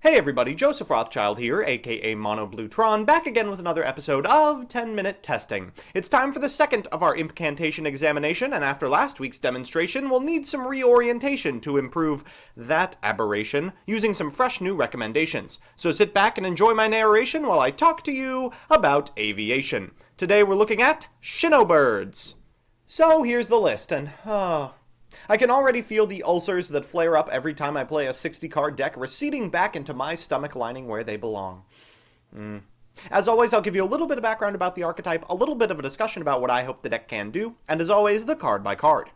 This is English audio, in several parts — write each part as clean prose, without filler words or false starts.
Hey everybody, Joseph Rothschild here, aka Mono Bluetron, back again with another episode of 10-Minute Testing. It's time for the second of our impcantation examination, and after last week's demonstration, we'll need some reorientation to improve that aberration, using some fresh new recommendations. So sit back and enjoy my narration while I talk to you about aviation. Today we're looking at SHINOBIRDs. So here's the list, and I can already feel the ulcers that flare up every time I play a 60-card deck receding back into my stomach lining where they belong. As always, I'll give you a little bit of background about the archetype, a little bit of a discussion about what I hope the deck can do, and as always, the card by card.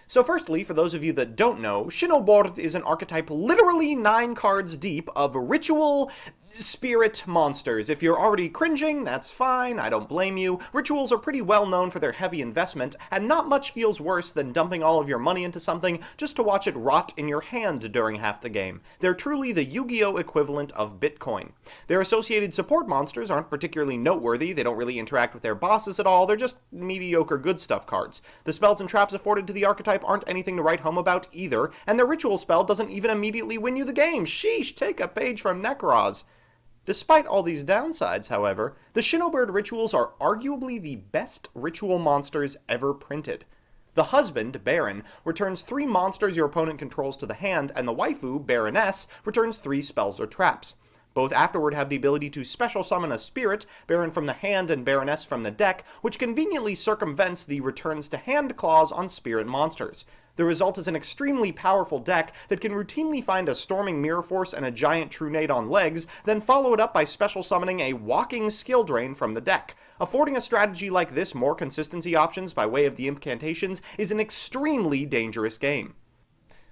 So firstly, for those of you that don't know, SHINOBIRD is an archetype literally 9 cards deep of ritual spirit monsters. If you're already cringing, that's fine, I don't blame you. Rituals are pretty well known for their heavy investment, and not much feels worse than dumping all of your money into something just to watch it rot in your hand during half the game. They're truly the Yu-Gi-Oh! Equivalent of Bitcoin. Their associated support monsters aren't particularly noteworthy, they don't really interact with their bosses at all, they're just mediocre good stuff cards. The spells and traps afforded to the archetype aren't anything to write home about either, and their ritual spell doesn't even immediately win you the game. Sheesh, take a page from Necroz. Despite all these downsides, however, the SHINOBIRD rituals are arguably the best ritual monsters ever printed. The husband, Baron, returns 3 monsters your opponent controls to the hand, and the waifu, Baroness, returns 3 spells or traps. Both afterward have the ability to special summon a spirit, Baron from the hand and Baroness from the deck, which conveniently circumvents the returns to hand clause on spirit monsters. The result is an extremely powerful deck that can routinely find a Storming Mirror Force and a Giant Trunade on legs, then follow it up by special summoning a Walking Skill Drain from the deck. Affording a strategy like this more consistency options by way of the impcantations is an extremely dangerous game.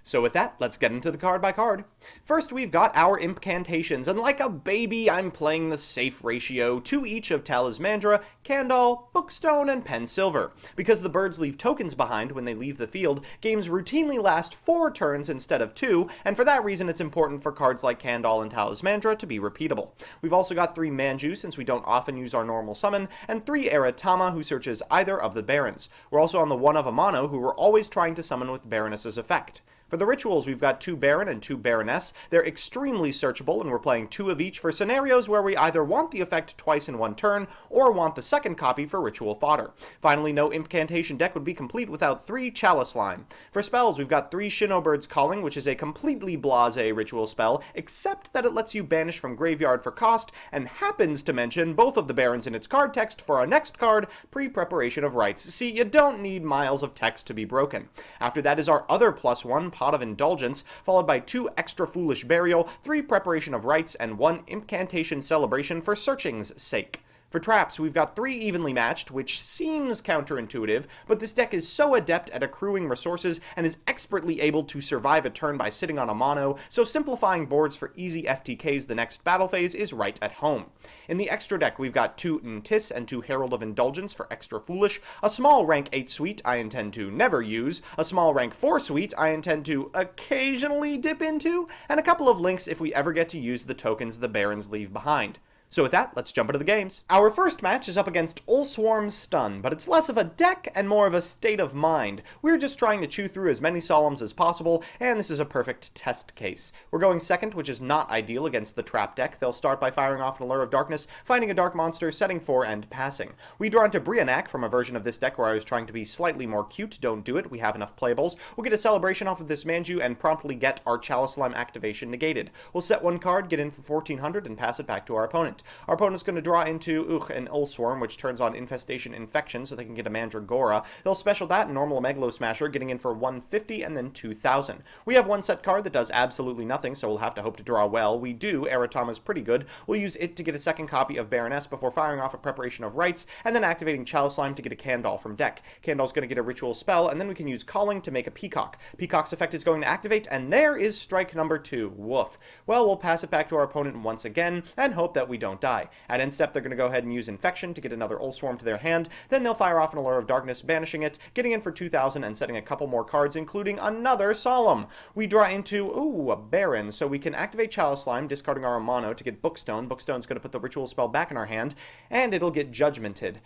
So with that, let's get into the card by card. First, we've got our impcantations, and like a baby, I'm playing the safe ratio, 2 each of Talismandra, Candle, Bookstone, and Pensilver. Because the birds leave tokens behind when they leave the field, games routinely last 4 turns instead of 2, and for that reason it's important for cards like Candle and Talismandra to be repeatable. We've also got 3 Manju, since we don't often use our normal summon, and 3 Eratama, who searches either of the Barons. We're also on the 1 of a mono, who we're always trying to summon with Baroness's effect. For the rituals, we've got 2 Baron and 2 Baroness. They're extremely searchable, and we're playing 2 of each for scenarios where we either want the effect twice in one turn, or want the second copy for ritual fodder. Finally, no incantation deck would be complete without 3 Chalice Lime. For spells, we've got 3 SHINOBIRD's Calling, which is a completely blasé ritual spell, except that it lets you banish from graveyard for cost, and happens to mention both of the Barons in its card text for our next card, Pre-Preparation of Rites. See, you don't need miles of text to be broken. After that is our other +1, Pot of Indulgence, followed by 2 Extra Foolish Burial, 3 Preparation of Rites, and 1 Incantation Celebration for searching's sake. For traps, we've got 3 evenly matched, which seems counterintuitive, but this deck is so adept at accruing resources and is expertly able to survive a turn by sitting on a mono, so simplifying boards for easy FTKs the next battle phase is right at home. In the extra deck, we've got 2 Ntis and 2 Herald of Indulgence for Extra Foolish, a small rank 8 suite I intend to never use, a small rank 4 suite I intend to occasionally dip into, and a couple of links if we ever get to use the tokens the Barons leave behind. So with that, let's jump into the games. Our first match is up against Ulswarm Stun, but it's less of a deck and more of a state of mind. We're just trying to chew through as many Solemns as possible, and this is a perfect test case. We're going second, which is not ideal against the trap deck. They'll start by firing off an Allure of Darkness, finding a Dark Monster, setting 4, and passing. We draw into Brianak from a version of this deck where I was trying to be slightly more cute. Don't do it, we have enough playables. We'll get a Celebration off of this Manju and promptly get our Chalice Lime activation negated. We'll set 1 card, get in for 1400, and pass it back to our opponent. Our opponent's going to draw into, an Ulswarm, which turns on Infestation Infection, so they can get a Mandragora. They'll special that and normal a Megalo Smasher, getting in for 150 and then 2000. We have 1 set card that does absolutely nothing, so we'll have to hope to draw well. We do. Eratama's pretty good. We'll use it to get a second copy of Baroness before firing off a Preparation of Rites, and then activating Chalice Lime to get a Candle from deck. Candle's going to get a ritual spell, and then we can use Calling to make a Peacock. Peacock's effect is going to activate, and there is strike number 2. Woof. Well, we'll pass it back to our opponent once again, and hope that we don't die. At end step, they're going to go ahead and use Infection to get another Ulswarm to their hand, then they'll fire off an Allure of Darkness, banishing it, getting in for 2000 and setting a couple more cards, including another Solemn. We draw into, a Baron, so we can activate Chalice Lime, discarding our mono to get Bookstone. Bookstone's going to put the ritual spell back in our hand, and it'll get Judgmented.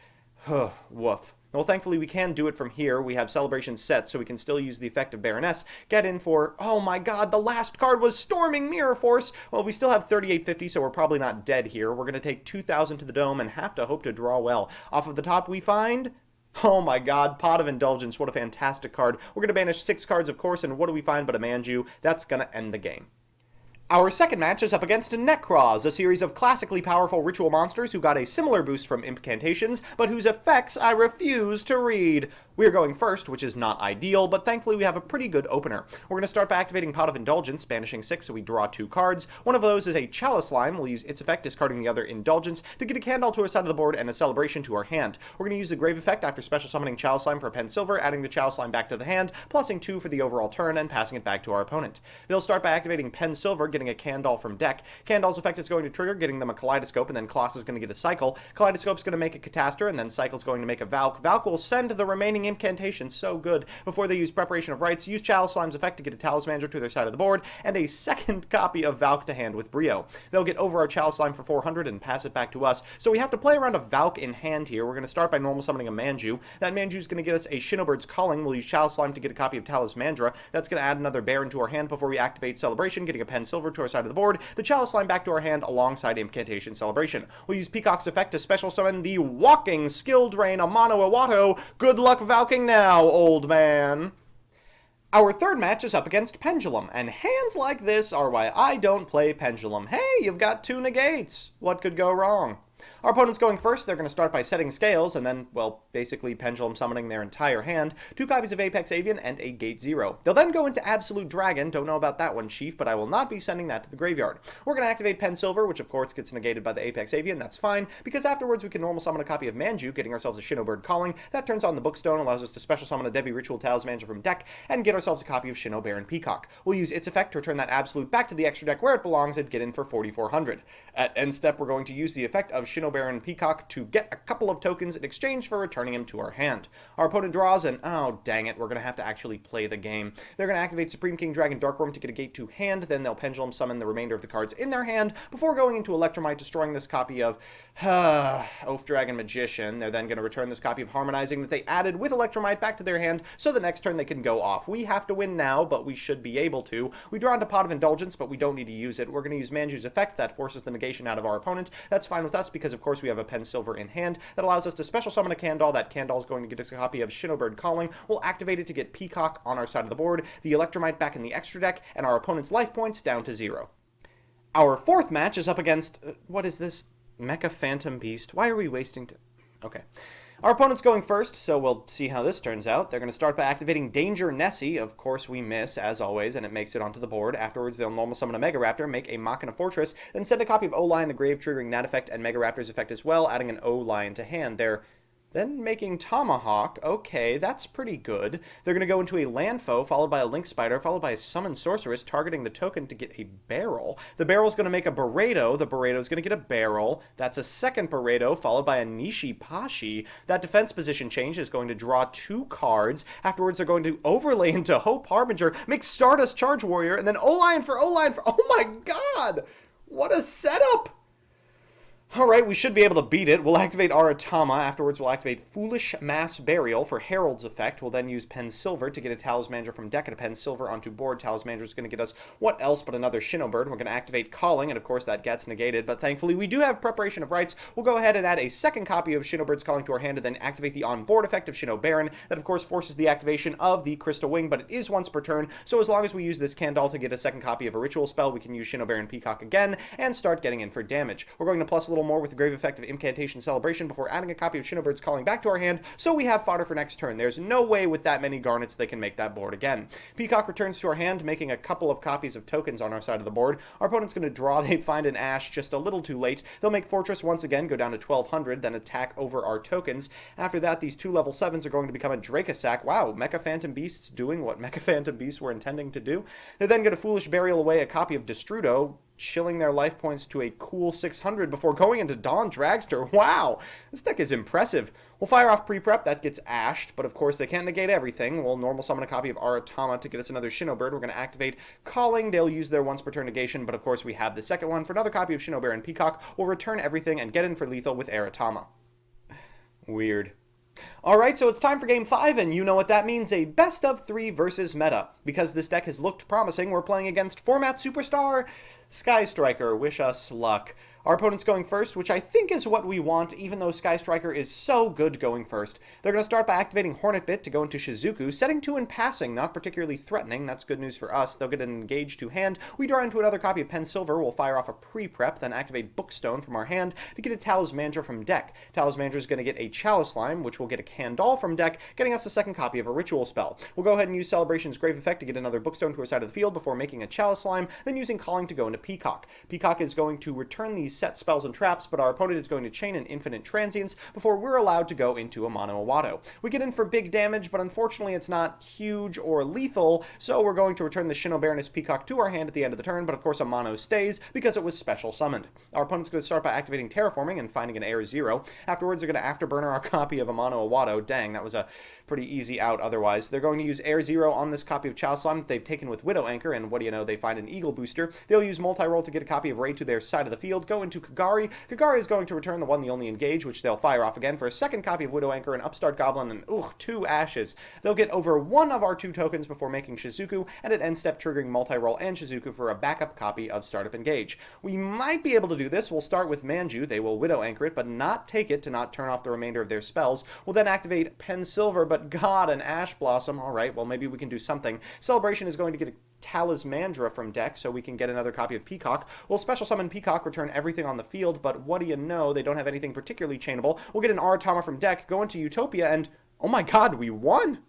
Woof. Well, thankfully we can do it from here. We have Celebration set, so we can still use the effect of Baroness. Get in for, oh my god, the last card was Storming Mirror Force. Well, we still have 3850, so we're probably not dead here. We're going to take 2,000 to the dome and have to hope to draw well. Off of the top we find... oh my god, Pot of Indulgence, what a fantastic card. We're going to banish 6 cards, of course, and what do we find but a Manju? That's going to end the game. Our second match is up against Necroz, a series of classically powerful ritual monsters who got a similar boost from Impcantations, but whose effects I refuse to read. We're going first, which is not ideal, but thankfully we have a pretty good opener. We're going to start by activating Pot of Indulgence, banishing 6 so we draw 2 cards. One of those is a Chalice Lime. We'll use its effect, discarding the other Indulgence, to get a Candle to our side of the board and a Celebration to our hand. We're going to use the Grave effect after special summoning Chalice Lime for a Pen Silver, adding the Chalice Lime back to the hand, plussing 2 for the overall turn, and passing it back to our opponent. They'll start by activating Pen Silver, getting a Candle from deck. Candle's effect is going to trigger, getting them a Kaleidoscope, and then Kloss is going to get a Cycle. Kaleidoscope's going to make a Catastor, and then Cycle's going to make a Valk. Valk will send the remaining Incantations, so good. Before they use Preparation of Rites, use Chalice Lime's effect to get a Talismander to their side of the board, and a second copy of Valk to hand with Brio. They'll get over our Chalice Lime for 400 and pass it back to us, so we have to play around a Valk in hand here. We're going to start by normal summoning a Manju. That Manju's going to get us a Shinobird's Calling. We'll use Chalice Lime to get a copy of Talismandra. That's going to add another Baron to our hand before we activate Celebration, getting a Pen Silver to our side of the board. The Chalice Lime back to our hand alongside Incantation Celebration. We'll use Peacock's effect to special summon the Walking Skill Drain Amano Iwato. Good luck Valking now, old man. Our third match is up against Pendulum, and hands like this are why I don't play Pendulum. Hey, you've got 2 negates. What could go wrong? Our opponent's going first. They're going to start by setting Scales, and then, well, basically Pendulum summoning their entire hand, 2 copies of Apex Avian, and a Gate 0. They'll then go into Absolute Dragon. Don't know about that one, Chief, but I will not be sending that to the graveyard. We're going to activate Pen Silver, which of course gets negated by the Apex Avian. That's fine, because afterwards we can normal summon a copy of Manju, getting ourselves a Shinobird Calling. That turns on the Bookstone, allows us to special summon a Devi Ritual Talismanager from deck, and get ourselves a copy of Shinobaron Peacock. We'll use its effect to return that Absolute back to the extra deck where it belongs and get in for 4,400. At end step, we're going to use the effect of Shinobaron Peacock to get a couple of tokens in exchange for returning him to our hand. Our opponent draws, and oh dang it, we're going to have to actually play the game. They're going to activate Supreme King Dragon Darkworm to get a Gate 2 hand, then they'll Pendulum summon the remainder of the cards in their hand before going into Electromite, destroying this copy of Oath Dragon Magician. They're then going to return this copy of Harmonizing that they added with Electromite back to their hand, so the next turn they can go off. We have to win now, but we should be able to. We draw into Pot of Indulgence, but we don't need to use it. We're going to use Manju's effect. That forces the negation out of our opponent. That's fine with us because, of course, we have a Pen Silver in hand. That allows us to special summon a Candle. That Candle is going to get us a copy of Shinobird Calling. We'll activate it to get Peacock on our side of the board, the Electromite back in the extra deck, and our opponent's life points down to 0. Our fourth match is up against... what is this? Mecha Phantom Beast? Why are we wasting... Okay. Our opponent's going first, so we'll see how this turns out. They're going to start by activating Danger Nessie. Of course, we miss, as always, and it makes it onto the board. Afterwards, they'll normal summon a Mega Raptor, make a Machina Fortress, then send a copy of O-Lion to grave, triggering that effect and Mega Raptor's effect as well, adding an O-Lion to hand. They're then making Tomahawk. Okay, that's pretty good. They're going to go into a Landfoe, followed by a Link Spider, followed by a Summon Sorceress, targeting the token to get a Barrel. The Barrel's going to make a Barredo. The Barredo's going to get a Barrel. That's a second Barredo, followed by a Nishi Pashi. That defense position change is going to draw 2 cards. Afterwards, they're going to overlay into Hope Harbinger, make Stardust Charge Warrior, and then O-Lion for O-Lion for... oh my god! What a setup! Alright, we should be able to beat it. We'll activate Aratama. Afterwards, we'll activate Foolish Mass Burial for Herald's effect. We'll then use Pen Silver to get a Talismandra from deck and a Pen Silver onto board. Talismandra is going to get us what else but another Shinobird. We're going to activate Calling, and of course that gets negated, but thankfully we do have Preparation of Rites. We'll go ahead and add a second copy of Shinobird's Calling to our hand and then activate the on-board effect of Shinobaron. That of course forces the activation of the Crystal Wing, but it is once per turn, so as long as we use this Candle to get a second copy of a Ritual Spell, we can use Shinobaron Peacock again and start getting in for damage. We're going to plus a little more with the Grave effect of Incantation Celebration before adding a copy of Shinobird's Calling back to our hand, so we have fodder for next turn. There's no way with that many garnets they can make that board again. Peacock returns to our hand, making a couple of copies of tokens on our side of the board. Our opponent's going to draw. They find an Ash just a little too late. They'll make Fortress once again, go down to 1,200, then attack over our tokens. After that, these 2 level 7s are going to become a Dracosack. Wow, Mecha Phantom Beasts doing what Mecha Phantom Beasts were intending to do. They're then going to Foolish Burial away a copy of Destrudo, chilling their life points to a cool 600 before going into Dawn Dragster. Wow, this deck is impressive. We'll fire off Pre-Prep, that gets ashed, but of course they can't negate everything. We'll normal summon a copy of Aratama to get us another Shinobird. We're going to activate Calling. They'll use their once per turn negation, but of course we have the second one for another copy of Shinobaron Peacock. We'll return everything and get in for lethal with Aratama. Weird. Alright, so it's time for Game 5, and you know what that means, a best of 3 versus meta. Because this deck has looked promising, we're playing against format superstar Sky Striker. Wish us luck. Our opponent's going first, which I think is what we want, even though Sky Striker is so good going first. They're going to start by activating Hornet Bit to go into Shizuku, setting 2 and passing, not particularly threatening. That's good news for us. They'll get an engage to hand. We draw into another copy of Pen Silver. We'll fire off a pre-prep, then activate Bookstone from our hand to get a Talismandra from deck. Talismandra is going to get a Chalice Slime, which will get a Candal from deck, getting us a second copy of a Ritual Spell. We'll go ahead and use Celebration's Grave Effect to get another Bookstone to our side of the field before making a Chalice Slime, then using Calling to go into Peacock. Peacock is going to return these set spells and traps, but our opponent is going to chain an Infinite Transience before we're allowed to go into a Mono Awado. We get in for big damage, but unfortunately it's not huge or lethal, so we're going to return the SHINOBIRD Peacock to our hand at the end of the turn, but of course a Mono stays because it was special summoned. Our opponent's going to start by activating Terraforming and finding an Air 0. Afterwards they're going to Afterburner our copy of a Mono Awado. Dang, that was a pretty easy out otherwise. They're going to use Air 0 on this copy of Chalice Slime that they've taken with Widow Anchor, and what do you know, they find an Eagle Booster. They'll use Multi-Roll to get a copy of Ray to their side of the field, go into Kagari. Kagari is going to return the one, the only engage, which they'll fire off again for a second copy of Widow Anchor, an Upstart Goblin, and 2 Ashes. They'll get over one of our 2 tokens before making Shizuku, and at end step triggering Multi-Roll and Shizuku for a backup copy of Startup Engage. We might be able to do this. We'll start with Manju. They will Widow Anchor it, but not take it to not turn off the remainder of their spells. We'll then activate Pen Silver, but God, an Ash Blossom. Alright, well maybe we can do something. Celebration is going to get a Talismandra from deck, so we can get another copy of Peacock. We'll special summon Peacock, return everything on the field, but what do you know, they don't have anything particularly chainable. We'll get an Aratama from deck, go into Utopia, and oh my god, we won!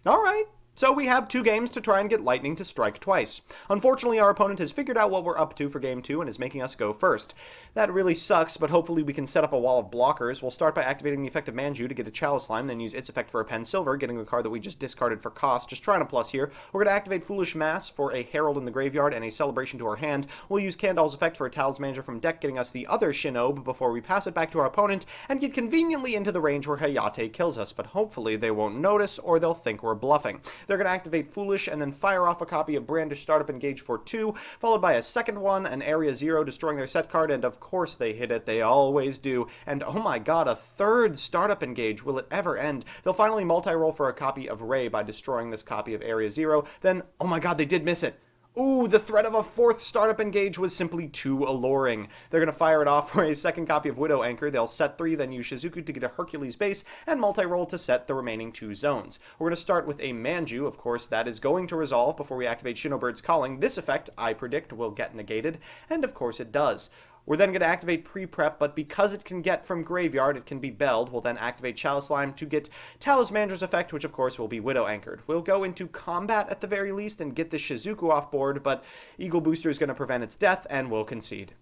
Alright. So we have 2 games to try and get Lightning to strike twice. Unfortunately, our opponent has figured out what we're up to for Game 2 and is making us go first. That really sucks, but hopefully we can set up a wall of blockers. We'll start by activating the effect of Manju to get a Chalice Slime, then use its effect for a Pen Silver, getting the card that we just discarded for cost. Just trying to plus here. We're going to activate Foolish Mass for a Herald in the graveyard and a Celebration to our hand. We'll use Candal's effect for a Talismandra from deck, getting us the other Shinob before we pass it back to our opponent and get conveniently into the range where Hayate kills us, but hopefully they won't notice or they'll think we're bluffing. They're going to activate Foolish and then fire off a copy of Brandish Startup Engage for 2, followed by a second one, an Area 0, destroying their set card, and of course they hit it, they always do, and oh my god, a third Startup Engage, will it ever end? They'll finally multi-roll for a copy of Ray by destroying this copy of Area 0, then, oh my god, they did miss it! Ooh, the threat of a 4th Startup Engage was simply too alluring. They're going to fire it off for a second copy of Widow Anchor. They'll set 3, then use Shizuku to get a Hercules base, and multi-roll to set the remaining 2 zones. We're going to start with a Manju. Of course, that is going to resolve before we activate Shinobird's Calling. This effect, I predict, will get negated, and of course it does. We're then going to activate Pre-Prep, but because it can get from Graveyard, it can be Belled. We'll then activate Chalice Slime to get Talismandra's effect, which of course will be Widow Anchored. We'll go into combat at the very least and get the Shizuku off board, but Eagle Booster is going to prevent its death, and we'll concede.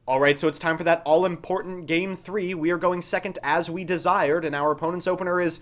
Alright, so it's time for that all-important Game 3. We are going second as we desired, and our opponent's opener is...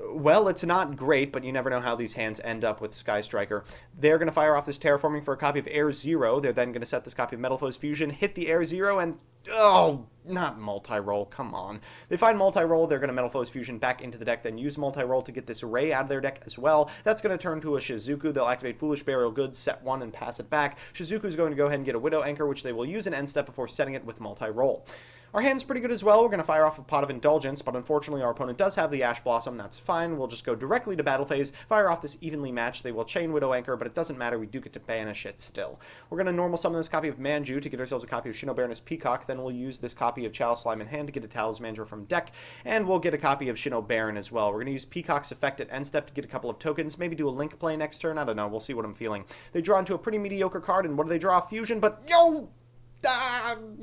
well, it's not great, but you never know how these hands end up with Sky Striker. They're going to fire off this Terraforming for a copy of Air 0. They're then going to set this copy of Metal Foes Fusion, hit the Air 0, and... oh, not multi-roll, come on. They find multi-roll, they're going to Metal Foes Fusion back into the deck, then use multi-roll to get this Ray out of their deck as well. That's going to turn to a Shizuku. They'll activate Foolish Burial Goods, set 1, and pass it back. Shizuku's going to go ahead and get a Widow Anchor, which they will use in end step before setting it with multi-roll. Our hand's pretty good as well. We're going to fire off a Pot of Indulgence, but unfortunately our opponent does have the Ash Blossom. That's fine. We'll just go directly to battle phase, fire off this Evenly Matched. They will chain Widow Anchor, but it doesn't matter. We do get to banish it still. We're going to normal summon this copy of Manju to get ourselves a copy of SHINOBIRD Peacock. Then we'll use this copy of Chalice Slime in hand to get a Talismandra from deck, and we'll get a copy of SHINOBIRD as well. We're going to use Peacock's effect at end step to get a couple of tokens, maybe do a Link play next turn. I don't know. We'll see what I'm feeling. They draw into a pretty mediocre card, and what do they draw? Fusion, but yo!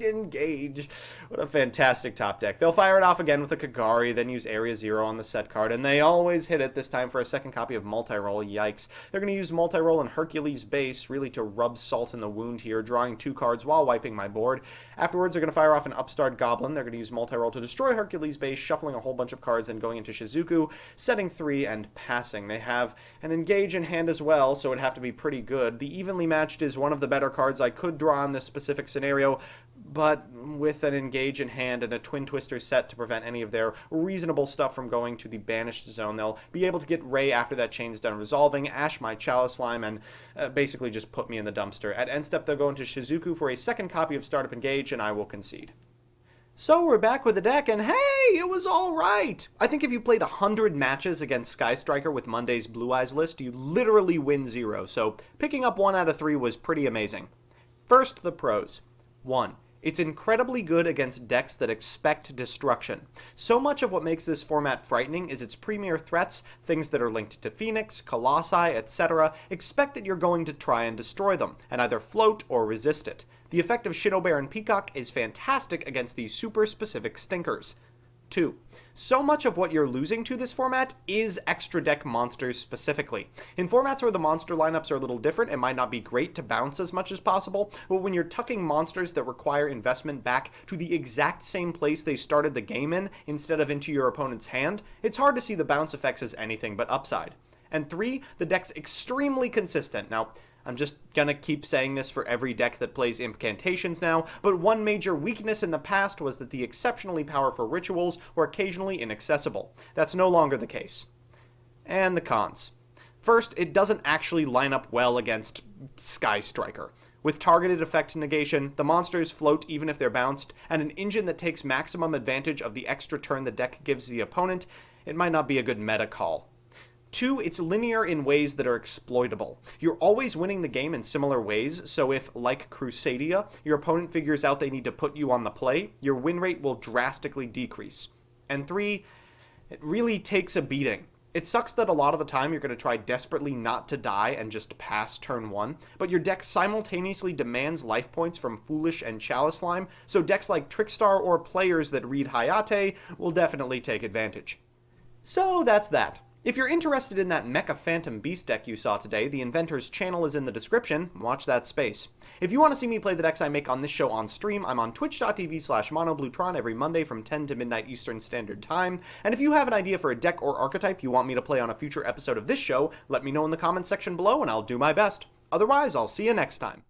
Engage. What a fantastic top deck. They'll fire it off again with a Kagari, then use Area 0 on the set card, and they always hit it, this time for a second copy of Multi-Roll. Yikes. They're going to use Multi-Roll and Hercules base, really to rub salt in the wound here, drawing 2 cards while wiping my board. Afterwards, they're going to fire off an Upstart Goblin. They're going to use Multi-Roll to destroy Hercules base, shuffling a whole bunch of cards and going into Shizuku, setting 3 and passing. They have an Engage in hand as well, so it'd have to be pretty good. The Evenly Matched is one of the better cards I could draw in this specific scenario, but with an Engage in hand and a Twin Twister set to prevent any of their reasonable stuff from going to the banished zone, they'll be able to get Ray after that chain's done resolving, Ash my Chalice Slime, and basically just put me in the dumpster. At end step, they'll go into Shizuku for a second copy of Startup Engage, and I will concede. So we're back with the deck, and hey, it was alright! I think if you played 100 matches against Sky Striker with Monday's Blue Eyes list, you literally win 0, so picking up 1 out of 3 was pretty amazing. First, the pros. 1. It's incredibly good against decks that expect destruction. So much of what makes this format frightening is its premier threats, things that are linked to Phoenix, Colossi, etc., expect that you're going to try and destroy them, and either float or resist it. The effect of SHINOBIRD and Peacock is fantastic against these super specific stinkers. 2. So much of what you're losing to this format is extra deck monsters specifically. In formats where the monster lineups are a little different, it might not be great to bounce as much as possible, but when you're tucking monsters that require investment back to the exact same place they started the game in, instead of into your opponent's hand, it's hard to see the bounce effects as anything but upside. And 3, the deck's extremely consistent. Now, I'm just gonna keep saying this for every deck that plays Impcantations now, but one major weakness in the past was that the exceptionally powerful rituals were occasionally inaccessible. That's no longer the case. And the cons. First, it doesn't actually line up well against Sky Striker. With targeted effect negation, the monsters float even if they're bounced, and an engine that takes maximum advantage of the extra turn the deck gives the opponent, it might not be a good meta call. 2, it's linear in ways that are exploitable. You're always winning the game in similar ways, so if, like Crusadia, your opponent figures out they need to put you on the play, your win rate will drastically decrease. And 3, it really takes a beating. It sucks that a lot of the time you're going to try desperately not to die and just pass turn 1, but your deck simultaneously demands life points from Foolish and Chalice Slime, so decks like Trickstar or players that read Hayate will definitely take advantage. So that's that. If you're interested in that Mecha Phantom Beast deck you saw today, the inventor's channel is in the description. Watch that space. If you want to see me play the decks I make on this show on stream, I'm on twitch.tv/monobluetron every Monday from 10 to midnight Eastern Standard Time. And if you have an idea for a deck or archetype you want me to play on a future episode of this show, let me know in the comments section below and I'll do my best. Otherwise, I'll see you next time.